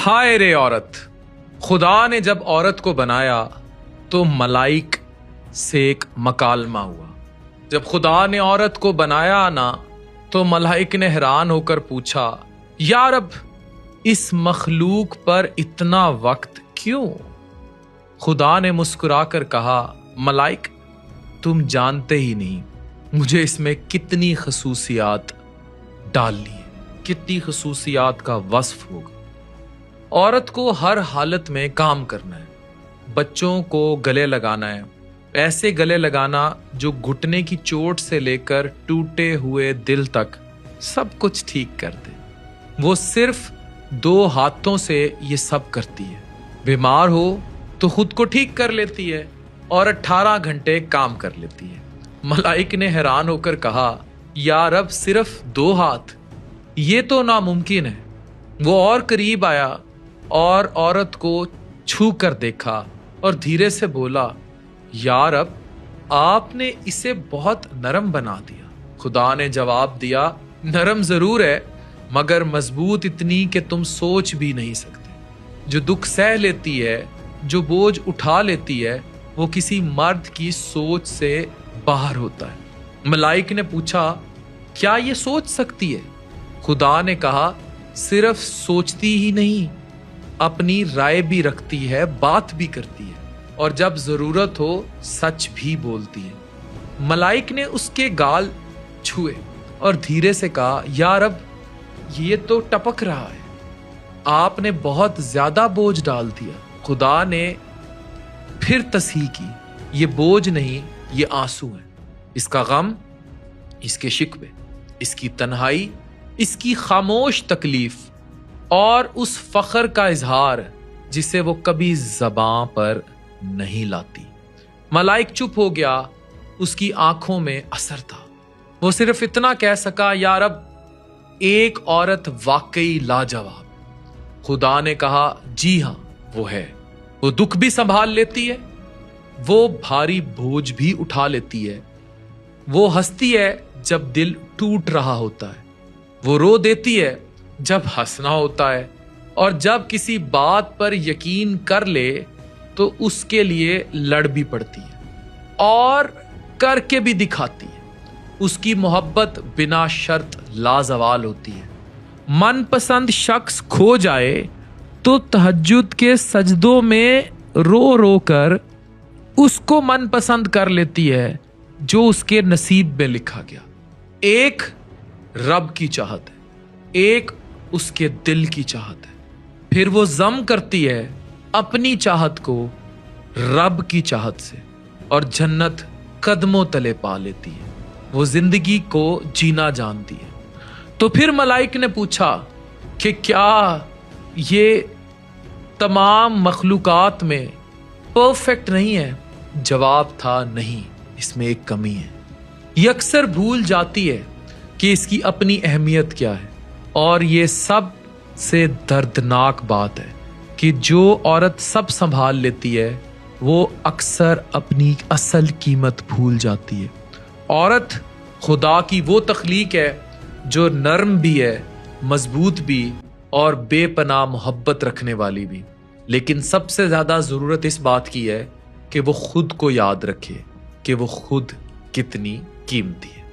ہائے رے عورت، خدا نے جب عورت کو بنایا تو ملائک سے ایک مکالمہ ہوا۔ جب خدا نے عورت کو بنایا نا تو ملائک نے حیران ہو کر پوچھا، یا رب اس مخلوق پر اتنا وقت کیوں؟ خدا نے مسکرا کر کہا، ملائک تم جانتے ہی نہیں مجھے اس میں کتنی خصوصیات ڈالنی ہے، کتنی خصوصیات کا وصف ہوگا۔ عورت کو ہر حالت میں کام کرنا ہے، بچوں کو گلے لگانا ہے، ایسے گلے لگانا جو گھٹنے کی چوٹ سے لے کر ٹوٹے ہوئے دل تک سب کچھ ٹھیک کر دے۔ وہ صرف 2 ہاتھوں سے یہ سب کرتی ہے۔ بیمار ہو تو خود کو ٹھیک کر لیتی ہے اور 18 گھنٹے کام کر لیتی ہے۔ ملائک نے حیران ہو کر کہا، یا رب صرف 2 ہاتھ، یہ تو ناممکن ہے۔ وہ اور قریب آیا اور عورت کو چھو کر دیکھا اور دھیرے سے بولا، یا رب آپ نے اسے بہت نرم بنا دیا۔ خدا نے جواب دیا، نرم ضرور ہے مگر مضبوط اتنی کہ تم سوچ بھی نہیں سکتے۔ جو دکھ سہ لیتی ہے، جو بوجھ اٹھا لیتی ہے، وہ کسی مرد کی سوچ سے باہر ہوتا ہے۔ ملائک نے پوچھا، کیا یہ سوچ سکتی ہے؟ خدا نے کہا، صرف سوچتی ہی نہیں، اپنی رائے بھی رکھتی ہے، بات بھی کرتی ہے، اور جب ضرورت ہو سچ بھی بولتی ہے۔ ملائک نے اس کے گال چھوئے اور دھیرے سے کہا، یا رب یہ تو ٹپک رہا ہے، آپ نے بہت زیادہ بوجھ ڈال دیا۔ خدا نے پھر تصحیح کی، یہ بوجھ نہیں، یہ آنسو ہے۔ اس کا غم، اس کے شکوے، اس کی تنہائی، اس کی خاموش تکلیف اور اس فخر کا اظہار جسے وہ کبھی زباں پر نہیں لاتی۔ ملائک چپ ہو گیا، اس کی آنکھوں میں اثر تھا۔ وہ صرف اتنا کہہ سکا، یا رب ایک عورت واقعی لاجواب۔ خدا نے کہا، جی ہاں وہ ہے، وہ دکھ بھی سنبھال لیتی ہے، وہ بھاری بوجھ بھی اٹھا لیتی ہے، وہ ہنستی ہے جب دل ٹوٹ رہا ہوتا ہے، وہ رو دیتی ہے جب ہنسنا ہوتا ہے، اور جب کسی بات پر یقین کر لے تو اس کے لیے لڑ بھی پڑتی ہے اور کر کے بھی دکھاتی ہے۔ اس کی محبت بنا شرط لازوال ہوتی ہے۔ من پسند شخص کھو جائے تو تہجد کے سجدوں میں رو رو کر اس کو من پسند کر لیتی ہے جو اس کے نصیب میں لکھا گیا۔ ایک رب کی چاہت ہے، ایک اس کے دل کی چاہت ہے۔ پھر وہ ضم کرتی ہے اپنی چاہت کو رب کی چاہت سے اور جنت قدموں تلے پا لیتی ہے۔ وہ زندگی کو جینا جانتی ہے۔ تو پھر ملائک نے پوچھا کہ کیا یہ تمام مخلوقات میں پرفیکٹ نہیں ہے؟ جواب تھا، نہیں، اس میں ایک کمی ہے۔ یہ اکثر بھول جاتی ہے کہ اس کی اپنی اہمیت کیا ہے، اور یہ سب سے دردناک بات ہے کہ جو عورت سب سنبھال لیتی ہے وہ اکثر اپنی اصل قیمت بھول جاتی ہے۔ عورت خدا کی وہ تخلیق ہے جو نرم بھی ہے، مضبوط بھی، اور بے پناہ محبت رکھنے والی بھی، لیکن سب سے زیادہ ضرورت اس بات کی ہے کہ وہ خود کو یاد رکھے کہ وہ خود کتنی قیمتی ہے۔